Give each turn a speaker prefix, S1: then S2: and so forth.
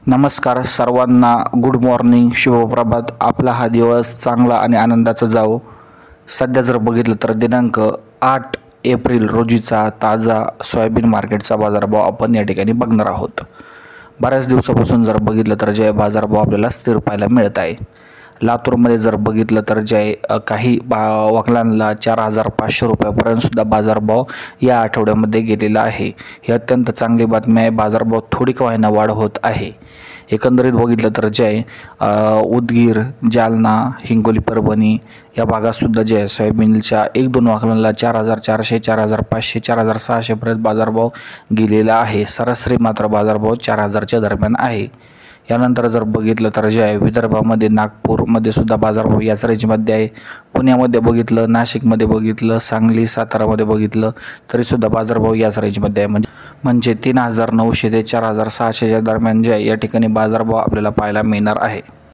S1: नमस्कार सर्वांना, good morning, शुभप्रभात. आपला हा दिवस चांगला आणि आनंदाचा जावो. सध्या जर बघितलं तर दिनांक 8 एप्रिल रोजीचा ताजा सोयाबीन मार्केटचा बाजारभाव आपण या ठिकाणी बघणार आहोत. बऱ्याच दिवसापासून जर बघितलं तर जे बाजारभाव आपल्याला स्थिर पाहायला मिळत आहे. लातूरमध्ये जर बघितलं तर जे काही वकलांना 4,500 रुपयापर्यंत सुद्धा बाजारभाव या आठवड्यामध्ये गेलेला आहे. ही अत्यंत चांगली बातमी आहे. बाजारभाव थोडी का होईना वाढ होत आहे. एकंदरीत बघितलं तर जे उदगीर, जालना, हिंगोली, परभणी या भागातसुद्धा जे आहे सोयाबीनच्या 1-2 वकलांना 4,400, 4,500, 4,600 पर्यंत बाजारभाव गेलेला आहे. सरासरी मात्र बाजारभाव 4,000च्या दरम्यान आहे. यानंतर जर बघितलं तर जे आहे विदर्भामध्ये नागपूरमध्ये सुद्धा बाजारभाव याच रेंजमध्ये आहे. पुण्यामध्ये बघितलं, नाशिकमध्ये बघितलं, सांगली, सातारामध्ये बघितलं तरीसुद्धा बाजारभाव याच रेंजमध्ये आहे. म्हणजे 3,900 ते 4,600च्या दरम्यान जे आहे या ठिकाणी बाजारभाव आपल्याला पाहायला मिळणार आहे.